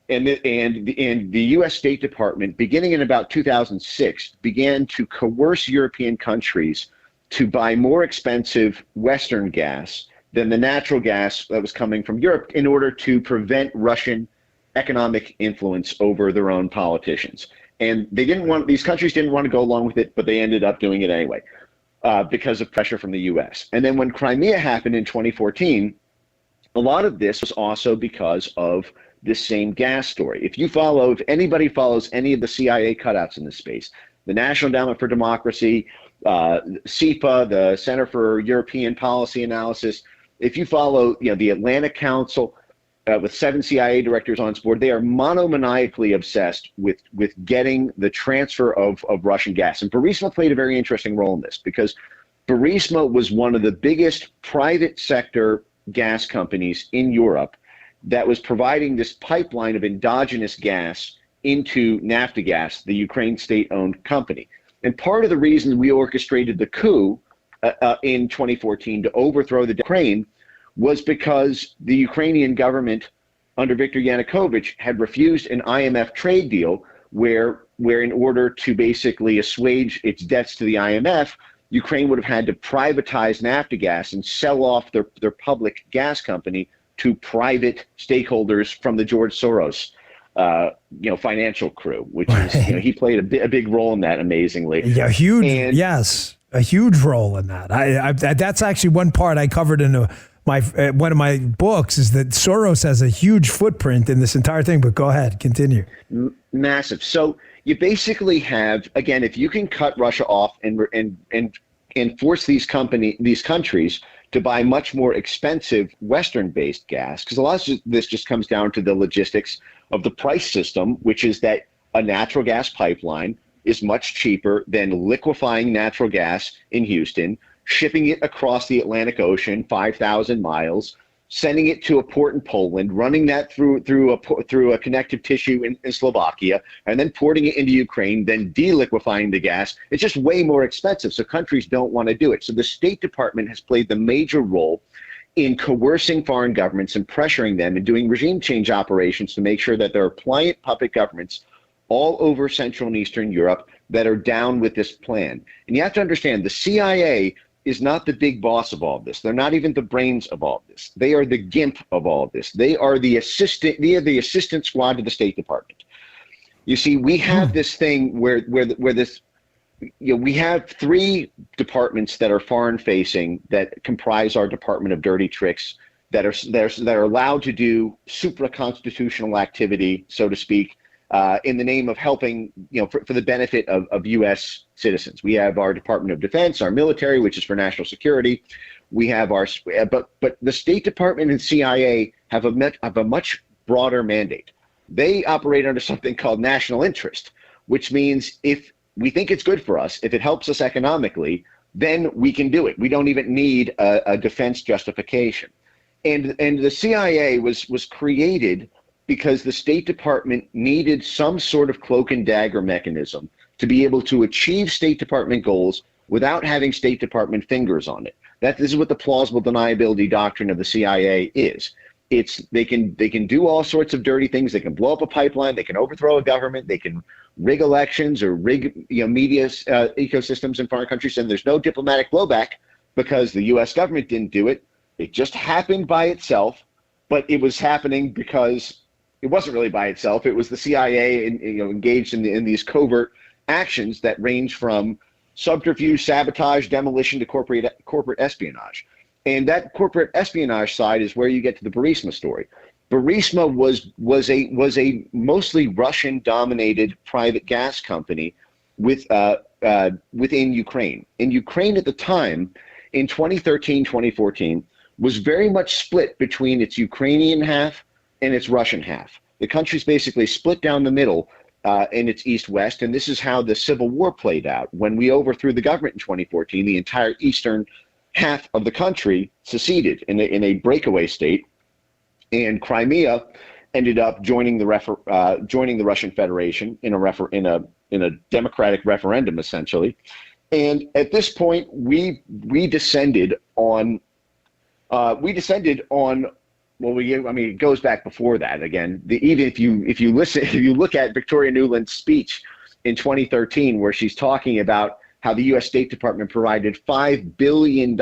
and the U.S. State Department, beginning in about 2006, began to coerce European countries to buy more expensive Western gas than the natural gas that was coming from Europe in order to prevent Russian economic influence over their own politicians. And these countries didn't want to go along with it, but they ended up doing it anyway because of pressure from the U.S. And then when Crimea happened in 2014, a lot of this was also because of this same gas story. If anybody follows any of the CIA cutouts in this space, the National Endowment for Democracy, CEPA, the Center for European Policy Analysis, if you follow the Atlantic Council with 7 CIA directors on its board, they are monomaniacally obsessed with getting the transfer of Russian gas. And Burisma played a very interesting role in this, because Burisma was one of the biggest private sector gas companies in Europe that was providing this pipeline of endogenous gas into Naftogaz, the Ukraine state-owned company. And part of the reason we orchestrated the coup in 2014 to overthrow the Ukraine was because the Ukrainian government under Viktor Yanukovych had refused an IMF trade deal where in order to basically assuage its debts to the IMF, Ukraine would have had to privatize Naftogaz and sell off their public gas company to private stakeholders from the George Soros financial crew, which is, he played a big role in that amazingly. Yeah, huge. Yes, a huge role in that. I that's actually one part I covered in one of my books, is that Soros has a huge footprint in this entire thing. But go ahead, continue. Massive. So you basically have, again, if you can cut Russia off and force these countries to buy much more expensive Western-based gas, because a lot of this just comes down to the logistics of the price system, which is that a natural gas pipeline is much cheaper than liquefying natural gas in Houston, shipping it across the Atlantic Ocean, 5,000 miles, sending it to a port in Poland, running that through a connective tissue in Slovakia, and then porting it into Ukraine, then deliquefying the gas. It's just way more expensive, so countries don't want to do it. So the State Department has played the major role in coercing foreign governments and pressuring them and doing regime change operations to make sure that there are pliant puppet governments all over Central and Eastern Europe that are down with this plan. And you have to understand, the CIA is not the big boss of all of this. They're not even the brains of all of this. They are the GIMP of all of this. They are the assistant squad to the State Department. You see, we have this thing where this, we have three departments that are foreign facing that comprise our Department of Dirty Tricks that are allowed to do supra-constitutional activity, so to speak, in the name of helping, for the benefit of U.S. citizens. We have our Department of Defense, our military, which is for national security. We have but the State Department and CIA have a much broader mandate. They operate under something called national interest, which means if we think it's good for us, if it helps us economically, then we can do it. We don't even need a defense justification. And the CIA was created because the State Department needed some sort of cloak and dagger mechanism to be able to achieve State Department goals without having State Department fingers on it. This is what the plausible deniability doctrine of the CIA is. They can do all sorts of dirty things. They can blow up a pipeline. They can overthrow a government. They can rig elections or rig media ecosystems in foreign countries, and there's no diplomatic blowback because the U.S. government didn't do it. It just happened by itself, but it was happening because it wasn't really by itself. It was the CIA engaged in these covert actions that range from subterfuge, sabotage, demolition to corporate espionage. And that corporate espionage side is where you get to the Burisma story. Burisma was a mostly Russian-dominated private gas company within Ukraine. And Ukraine at the time, in 2013, 2014, was very much split between its Ukrainian half and its Russian half. The country's basically split down the middle in its east-west, and this is how the Civil War played out. When we overthrew the government in 2014, the entire eastern half of the country seceded in a breakaway state, and Crimea ended up joining the Russian Federation in a democratic referendum, essentially. And at this point, we descended on. Well, it goes back before that. Again, even if you look at Victoria Nuland's speech in 2013, where she's talking about how the U.S. State Department provided $5 billion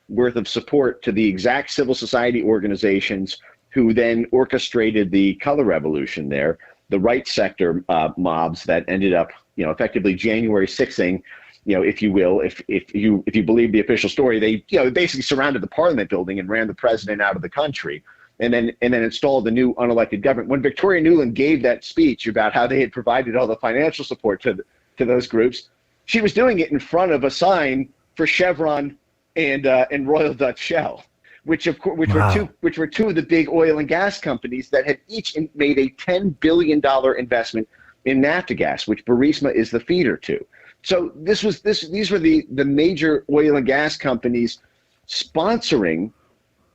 worth of support to the exact civil society organizations who then orchestrated the color revolution there, the right sector mobs that ended up, effectively January 6ing, if you will, if you believe the official story, they basically surrounded the Parliament building and ran the president out of the country, and then installed the new unelected government. When Victoria Nuland gave that speech about how they had provided all the financial support to those groups, she was doing it in front of a sign for Chevron and Royal Dutch Shell, which were two of the big oil and gas companies that had each made a $10 billion investment in Naftogaz, which Burisma is the feeder to. So these were the major oil and gas companies sponsoring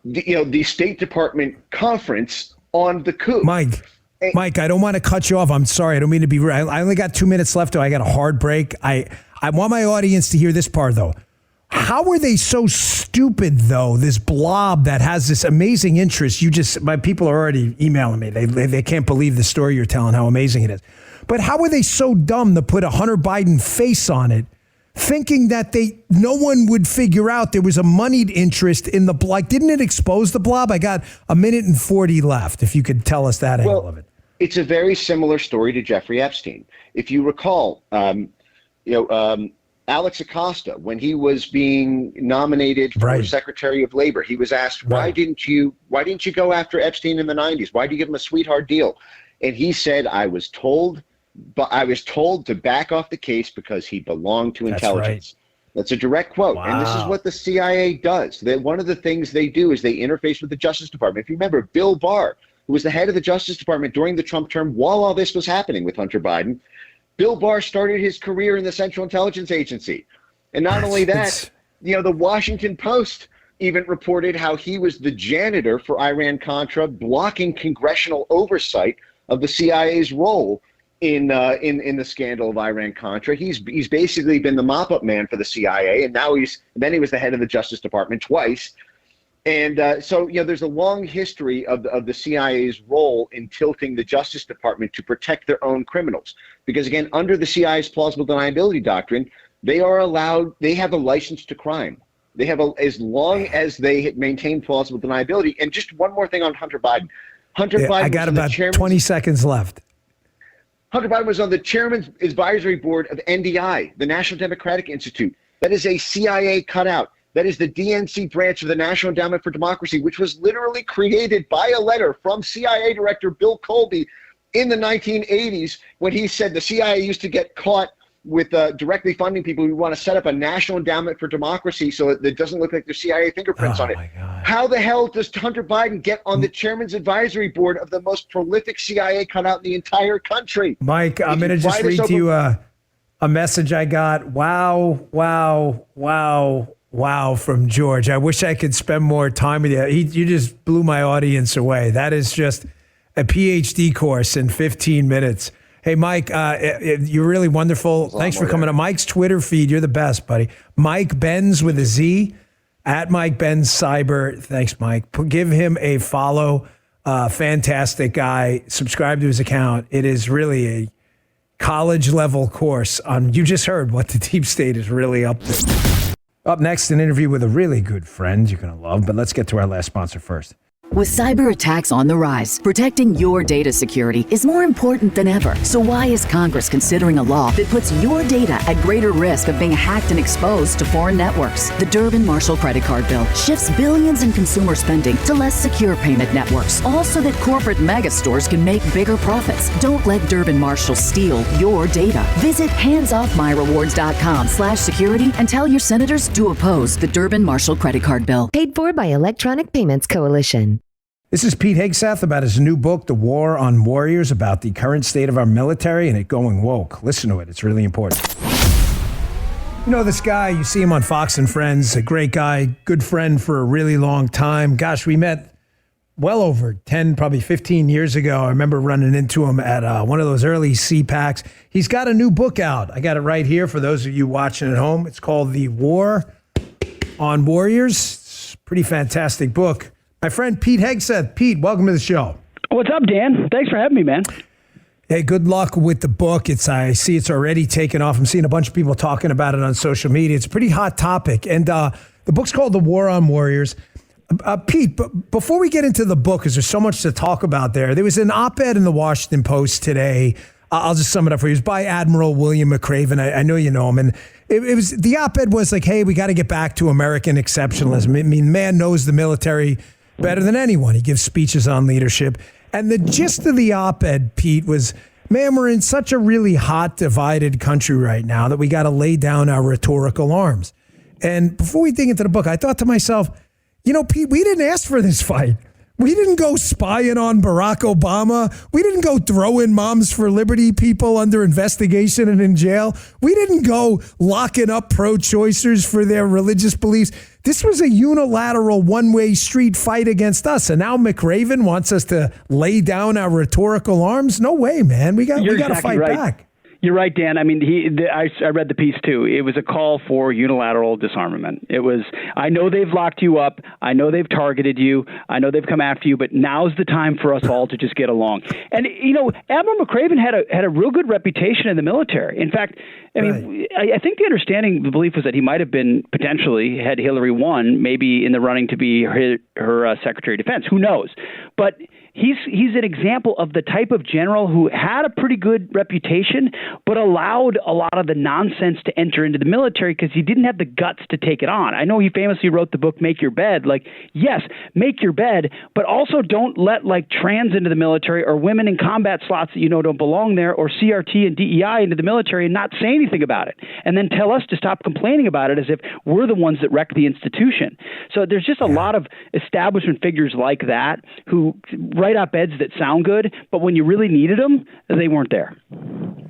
the State Department conference on the coup. Mike, Mike, I don't want to cut you off. I'm sorry. I don't mean to be rude. I only got 2 minutes left, though. I got a hard break. I want my audience to hear this part, though. How are they so stupid, though, this blob that has this amazing interest? My people are already emailing me. They can't believe the story you're telling, how amazing it is. But how are they so dumb to put a Hunter Biden face on it, thinking that no one would figure out there was a moneyed interest in the blob? Didn't it expose the blob? I got a minute and 40 left, if you could tell us that angle of it. It's a very similar story to Jeffrey Epstein. If you recall, Alex Acosta, when he was being nominated for Secretary of Labor, he was asked, why didn't you go after Epstein in the 90s? Why did you give him a sweetheart deal? And he said, I was told to back off the case because he belonged to intelligence. That's a direct quote. Wow. And this is what the CIA does. One of the things they do is they interface with the Justice Department. If you remember, Bill Barr, who was the head of the Justice Department during the Trump term while all this was happening with Hunter Biden, Bill Barr started his career in the Central Intelligence Agency. And not only that, the Washington Post even reported how he was the janitor for Iran-Contra, blocking congressional oversight of the CIA's role in the scandal of Iran-Contra. He's basically been the mop-up man for the CIA, and now he was the head of the Justice Department twice. And so there's a long history of the CIA's role in tilting the Justice Department to protect their own criminals. Because again, under the CIA's plausible deniability doctrine, they have a license to crime. They have as long as they maintain plausible deniability. And just one more thing on Hunter Biden. Biden. I got about 20 seconds left. Hunter Biden was on the chairman's advisory board of NDI, the National Democratic Institute. That is a CIA cutout. That is the DNC branch of the National Endowment for Democracy, which was literally created by a letter from CIA Director Bill Colby in the 1980s when he said the CIA used to get caught with directly funding people who want to set up a National Endowment for Democracy so that it doesn't look like there's CIA fingerprints on it. God. How the hell does Hunter Biden get on the chairman's advisory board of the most prolific CIA cutout in the entire country? Mike, I'm going to just read to you a message I got. Wow, from George. I wish I could spend more time with you. You just blew my audience away. That is just a PhD course in 15 minutes. Hey, Mike, you're really wonderful. Thanks for coming on. Mike's Twitter feed, you're the best, buddy. Mike Benz with a Z, at Mike Benz Cyber. Thanks, Mike. Give him a follow. Fantastic guy. Subscribe to his account. It is really a college-level course on, you just heard what the deep state is really up to. Up next, an interview with a really good friend you're going to love, but let's get to our last sponsor first. With cyber attacks on the rise, protecting your data security is more important than ever. So why is Congress considering a law that puts your data at greater risk of being hacked and exposed to foreign networks? The Durbin-Marshall credit card bill shifts billions in consumer spending to less secure payment networks, all so that corporate mega stores can make bigger profits. Don't let Durbin-Marshall steal your data. Visit handsoffmyrewards.com/security and tell your senators to oppose the Durbin-Marshall credit card bill. Paid for by Electronic Payments Coalition. This is Pete Hegseth about his new book, The War on Warriors, about the current state of our military and it going woke. Listen to it. It's really important. You know this guy, you see him on Fox and Friends, a great guy, good friend for a really long time. Gosh, we met well over 10, probably 15 years ago. I remember running into him at one of those early CPACs. He's got a new book out. I got it right here for those of you watching at home. It's called The War on Warriors. It's a pretty fantastic book. My friend Pete Hegseth. Pete, welcome to the show. What's up, Dan? Thanks for having me, man. Hey, good luck with the book. I see it's already taken off. I'm seeing a bunch of people talking about it on social media. It's a pretty hot topic. And the book's called The War on Warriors. Pete, before we get into the book, because there's so much to talk about there was an op-ed in the Washington Post today. I'll just sum it up for you. It was by Admiral William McCraven. I know you know him. And it was the op-ed was like, hey, we got to get back to American exceptionalism. I mean, man knows the military better than anyone. He gives speeches on leadership. And the gist of the op-ed, Pete, was, man, we're in such a really hot, divided country right now that we got to lay down our rhetorical arms. And before we dig into the book, I thought to myself, you know, Pete, we didn't ask for this fight. We didn't go spying on Barack Obama. We didn't go throwing Moms for Liberty people under investigation and in jail. We didn't go locking up pro-choicers for their religious beliefs. This was a unilateral one-way street fight against us. And now McRaven wants us to lay down our rhetorical arms? No way, man. We got to fight back. You're right, Dan. I mean, I read the piece too. It was a call for unilateral disarmament. It was, I know they've locked you up. I know they've targeted you. I know they've come after you, but now's the time for us all to just get along. And, Admiral McRaven had a real good reputation in the military. In fact, I mean, I think the belief was that he might have been potentially, had Hillary won, maybe in the running to be her Secretary of Defense. Who knows? But he's an example of the type of general who had a pretty good reputation, but allowed a lot of the nonsense to enter into the military because he didn't have the guts to take it on. I know he famously wrote the book, Make Your Bed. Like, yes, make your bed, but also don't let trans into the military or women in combat slots that don't belong there or CRT and DEI into the military and not say anything about it. And then tell us to stop complaining about it as if we're the ones that wreck the institution. So there's just a lot of establishment figures like that who write op-eds that sound good, but when you really needed them, they weren't there.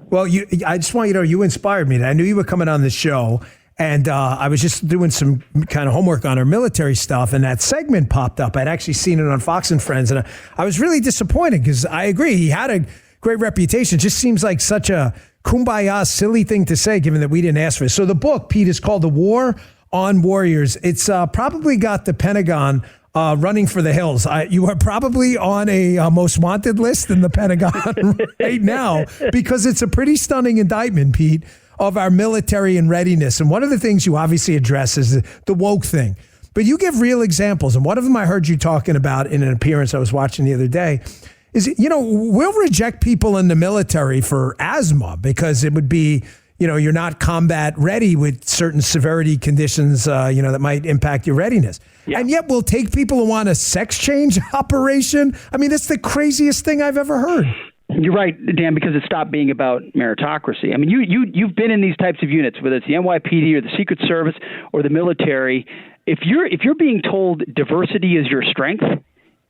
Well, I just want you to know, you inspired me. I knew you were coming on the show, and I was just doing some kind of homework on our military stuff, and that segment popped up. I'd actually seen it on Fox and Friends, and I was really disappointed because I agree. He had a great reputation. It just seems like such a kumbaya, silly thing to say, given that we didn't ask for it. So the book, Pete, is called The War on Warriors. It's probably got the Pentagon running for the hills. You are probably on a most wanted list in the Pentagon right now because it's a pretty stunning indictment, Pete, of our military and readiness. And one of the things you obviously address is the woke thing. But you give real examples. And one of them I heard you talking about in an appearance I was watching the other day is, we'll reject people in the military for asthma because it would be, you're not combat ready with certain severity conditions, that might impact your readiness. Yeah. And yet we'll take people who want a sex change operation. I mean, that's the craziest thing I've ever heard. You're right, Dan, because it stopped being about meritocracy. I mean, you've been in these types of units, whether it's the NYPD or the Secret Service or the military. If you're being told diversity is your strength,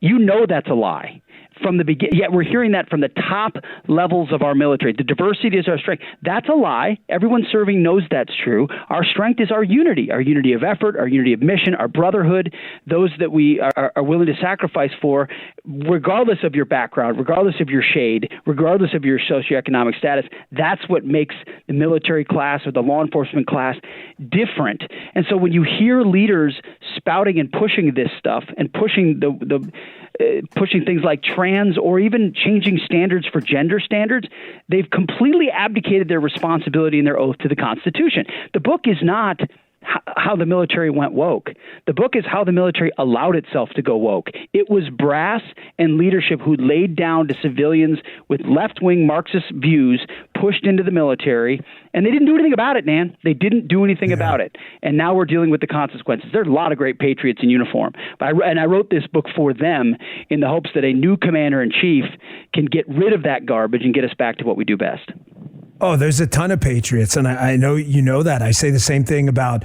that's a lie. From the beginning, yet we're hearing that from the top levels of our military. The diversity is our strength. That's a lie. Everyone serving knows that's true. Our strength is our unity of effort, our unity of mission, our brotherhood, those that we are willing to sacrifice for, regardless of your background, regardless of your shade, regardless of your socioeconomic status. That's what makes the military class or the law enforcement class different. And so when you hear leaders spouting and pushing this stuff and pushing pushing things like trans or even changing standards for gender standards, they've completely abdicated their responsibility and their oath to the Constitution. The book is not how the military went woke. The book is how the military allowed itself to go woke. It was brass and leadership who laid down to civilians with left-wing Marxist views pushed into the military, and they didn't do anything about it, man. They didn't do anything about it. And now we're dealing with the consequences. There's a lot of great patriots in uniform. And I wrote this book for them in the hopes that a new commander-in-chief can get rid of that garbage and get us back to what we do best. Oh, there's a ton of patriots, and I know you know that. I say the same thing about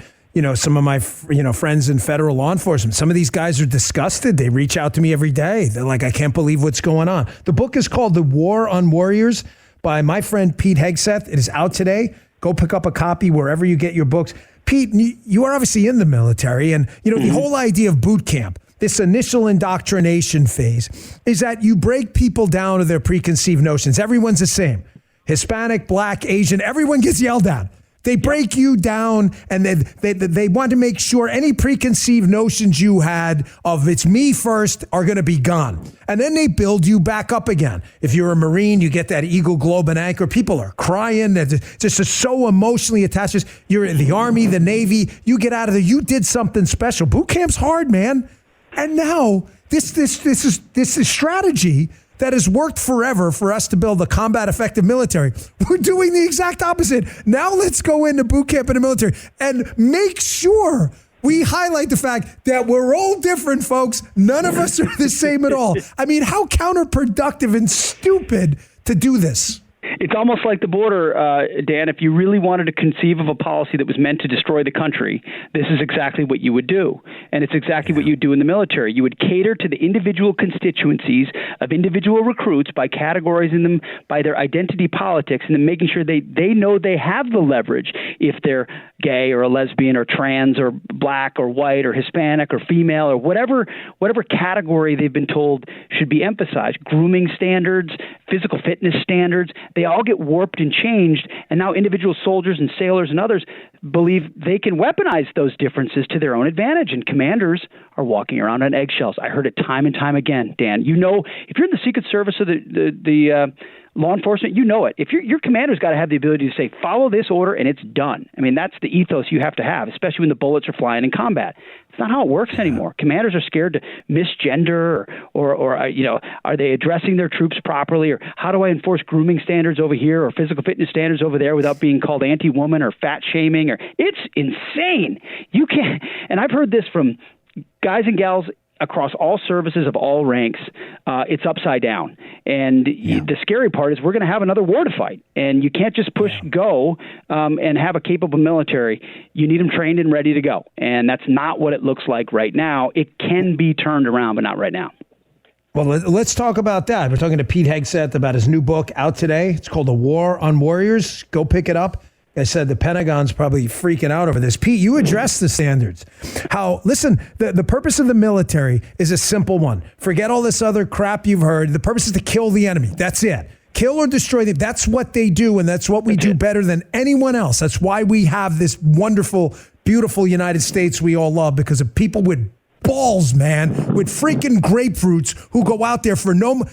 some of my friends in federal law enforcement. Some of these guys are disgusted. They reach out to me every day. They're like, I can't believe what's going on. The book is called The War on Warriors by my friend Pete Hegseth. It is out today. Go pick up a copy wherever you get your books. Pete, you are obviously in the military, and the whole idea of boot camp, this initial indoctrination phase, is that you break people down to their preconceived notions. Everyone's the same. Hispanic, Black, Asian, everyone gets yelled at. They break you down, and they want to make sure any preconceived notions you had of it's me first are going to be gone. And then they build you back up again. If you're a Marine, you get that Eagle, Globe, and Anchor. People are crying. They're just so emotionally attached. You're in the Army, the Navy. You get out of there. You did something special. Boot camp's hard, man. And now this is strategy that has worked forever for us to build a combat effective military. We're doing the exact opposite. Now let's go into boot camp in the military and make sure we highlight the fact that we're all different, folks. None of us are the same at all. I mean, how counterproductive and stupid to do this. It's almost like the border, Dan. If you really wanted to conceive of a policy that was meant to destroy the country, this is exactly what you would do. And it's exactly what you do in the military. You would cater to the individual constituencies of individual recruits by categorizing them by their identity politics and then making sure they know they have the leverage if they're gay or a lesbian or trans or black or white or Hispanic or female or whatever category they've been told should be emphasized. Grooming standards, physical fitness standards, they all get warped and changed. And now individual soldiers and sailors and others believe they can weaponize those differences to their own advantage. And commanders are walking around on eggshells. I heard it time and time again, Dan. You know, if you're in the Secret Service or the law enforcement, you know it. If your commander's got to have the ability to say, follow this order and it's done. I mean, that's the ethos you have to have, especially when the bullets are flying in combat. It's not how it works anymore. Commanders are scared to misgender or are they addressing their troops properly? Or how do I enforce grooming standards over here or physical fitness standards over there without being called anti-woman or fat shaming? Or it's insane. You can't. And I've heard this from guys and gals across all services of all ranks. It's upside down. And the scary part is we're going to have another war to fight. And you can't just push go and have a capable military. You need them trained and ready to go. And that's not what it looks like right now. It can be turned around, but not right now. Well, let's talk about that. We're talking to Pete Hegseth about his new book out today. It's called A War on Warriors. Go pick it up. I said the Pentagon's probably freaking out over this. Pete, you address the standards. Listen, the purpose of the military is a simple one. Forget all this other crap you've heard. The purpose is to kill the enemy. That's it. Kill or destroy them. That's what they do, and that's what we do better than anyone else. That's why we have this wonderful, beautiful United States we all love, because of people with balls, man, with freaking grapefruits who go out there for no...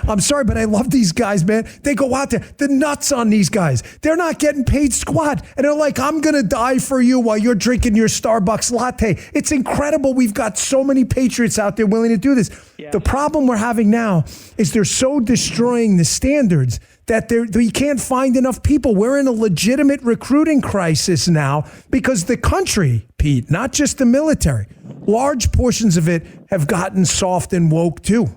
I'm sorry, but I love these guys, man. They go out there. The nuts on these guys. They're not getting paid squat. And they're like, I'm going to die for you while you're drinking your Starbucks latte. It's incredible. We've got so many patriots out there willing to do this. Yeah. The problem we're having now is they're so destroying the standards that we can't find enough people. We're in a legitimate recruiting crisis now because the country, Pete, not just the military, large portions of it have gotten soft and woke too.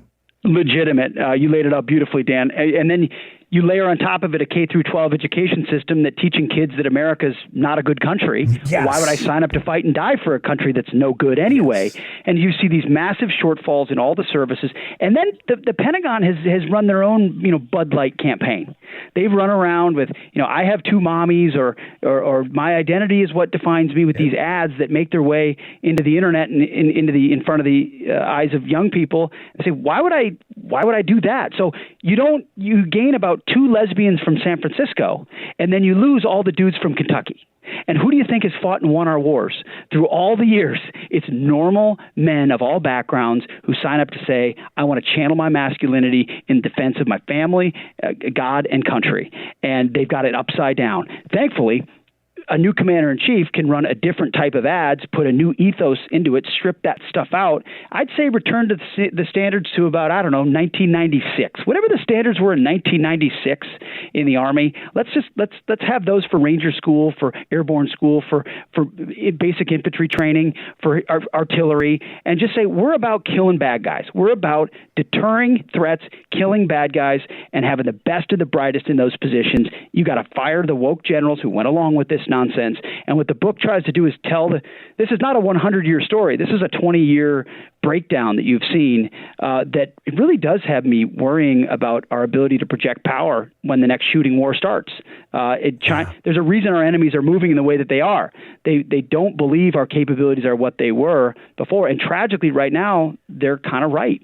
Legitimate. You laid it out beautifully, Dan. And then you layer on top of it a K through 12 education system that teaching kids that America's not a good country. Yes. Why would I sign up to fight and die for a country that's no good anyway? Yes. And you see these massive shortfalls in all the services. And then the Pentagon has run their own, Bud Light campaign. They've run around with, I have two mommies or my identity is what defines me with these ads that make their way into the internet and in front of the eyes of young people and say, why would I do that? So you gain about 2 lesbians from San Francisco, and then you lose all the dudes from Kentucky. And who do you think has fought and won our wars through all the years? It's normal men of all backgrounds who sign up to say, I want to channel my masculinity in defense of my family, God, and country. And they've got it upside down. Thankfully, a new commander-in-chief can run a different type of ads, put a new ethos into it, strip that stuff out. I'd say return to the standards to about, 1996. Whatever the standards were in 1996 in the Army, let's have those for Ranger School, for Airborne School, for basic infantry training, for artillery, and just say we're about killing bad guys. We're about deterring threats, killing bad guys, and having the best of the brightest in those positions. You got to fire the woke generals who went along with this nonsense. And what the book tries to do is this is not a 100-year story. This is a 20-year breakdown that you've seen that it really does have me worrying about our ability to project power when the next shooting war starts. There's a reason our enemies are moving in the way that they are. They don't believe our capabilities are what they were before. And tragically, right now, they're kind of right.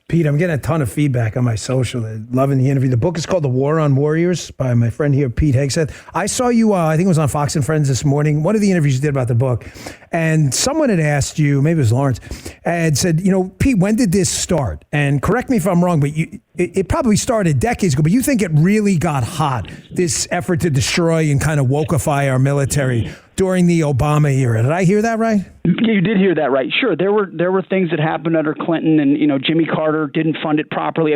Pete, I'm getting a ton of feedback on my social. Loving the interview. The book is called The War on Warriors by my friend here, Pete Hegseth. I saw you, I think it was on Fox and Friends this morning, one of the interviews you did about the book. And someone had asked you, maybe it was Lawrence, and said, Pete, when did this start? And correct me if I'm wrong, but it probably started decades ago, but you think it really got hot, this effort to destroy and kind of wokeify our military during the Obama era. Did I hear that right? You did hear that right. Sure, there were things that happened under Clinton, and Jimmy Carter didn't fund it properly.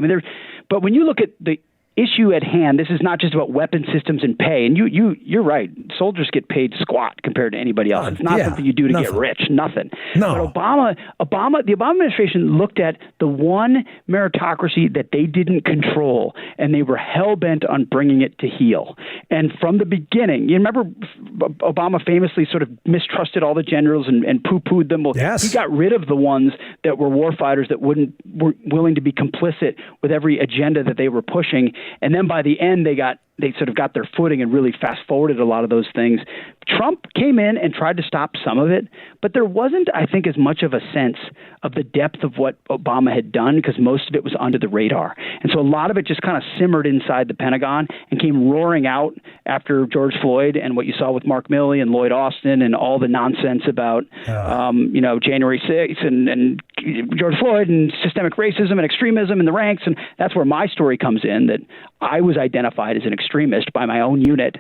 But when you look at the issue at hand, this is not just about weapon systems and pay. And you're right. Soldiers get paid squat compared to anybody else. It's not something you do to get rich. Nothing. No. But the Obama administration looked at the one meritocracy that they didn't control, and they were hell-bent on bringing it to heel. And from the beginning, you remember Obama famously sort of mistrusted all the generals and poo-pooed them. Well, yes. He got rid of the ones that were warfighters that were willing to be complicit with every agenda that they were pushing. And then by the end, they sort of got their footing and really fast-forwarded a lot of those things. Trump came in and tried to stop some of it, but there wasn't, I think, as much of a sense of the depth of what Obama had done because most of it was under the radar. And so a lot of it just kind of simmered inside the Pentagon and came roaring out after George Floyd and what you saw with Mark Milley and Lloyd Austin and all the nonsense about, January 6th and George Floyd and systemic racism and extremism in the ranks. And that's where my story comes in, that I was identified as an extremist by my own unit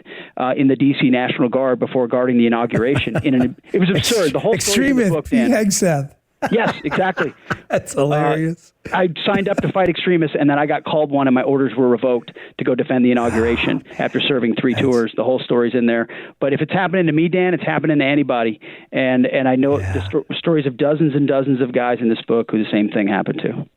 in the D.C. National Guard before guarding the inauguration. It was absurd. The whole story in the book, Dan. Hegseth. Yes, exactly. That's hilarious. I signed up to fight extremists, and then I got called one, and my orders were revoked to go defend the inauguration after serving 3 tours. The whole story's in there. But if it's happening to me, Dan, it's happening to anybody. And I know the stories of dozens and dozens of guys in this book who the same thing happened to.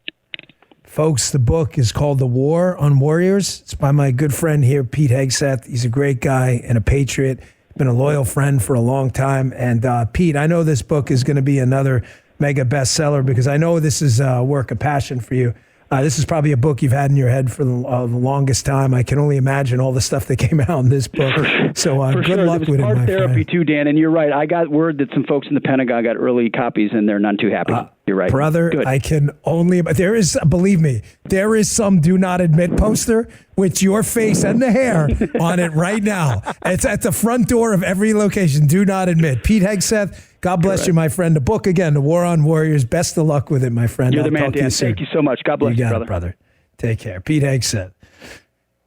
Folks, the book is called The War on Warriors. It's by my good friend here, Pete Hegseth. He's a great guy and a patriot. Been a loyal friend for a long time. And Pete, I know this book is going to be another mega bestseller because I know this is a work of passion for you. This is probably a book you've had in your head for the longest time. I can only imagine all the stuff that came out in this book. So good luck with it, my friend. It was therapy too, Dan. And you're right. I got word that some folks in the Pentagon got early copies, and they're none too happy. You're right. Brother, good. I can only, there is, believe me, there is some do not admit poster with your face and the hair on it right now. It's at the front door of every location. Do not admit. Pete Hegseth, God bless you, my friend. The book again, The War on Warriors. Best of luck with it, my friend. You're the man, Dan. Thank you so much. God bless you, brother. Take care. Pete Hegseth.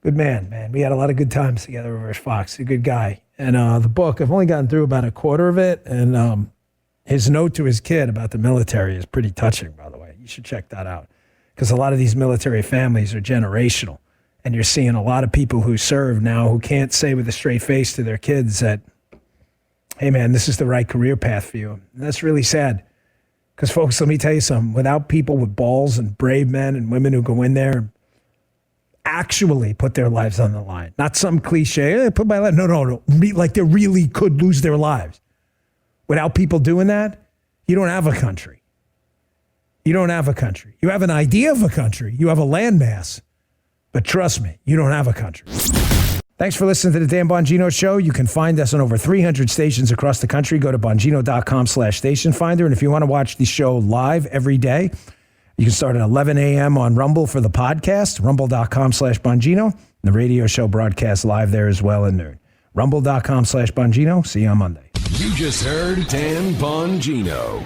Good man. We had a lot of good times together over at Fox. A good guy. And the book, I've only gotten through about a quarter of it. And his note to his kid about the military is pretty touching, by the way. You should check that out. Because a lot of these military families are generational. And you're seeing a lot of people who serve now who can't say with a straight face to their kids that, hey, man, this is the right career path for you. And that's really sad. Because, folks, let me tell you something. Without people with balls and brave men and women who go in there and actually put their lives on the line, not some cliche, put my life. No. Like they really could lose their lives. Without people doing that, you don't have a country. You don't have a country. You have an idea of a country. You have a landmass. But trust me, you don't have a country. Thanks for listening to the Dan Bongino Show. You can find us on over 300 stations across the country. Go to Bongino.com/station finder. And if you want to watch the show live every day, you can start at 11 a.m. on Rumble for the podcast, rumble.com/Bongino. And the radio show broadcasts live there as well at noon. Rumble.com/Bongino. See you on Monday. You just heard Dan Bongino.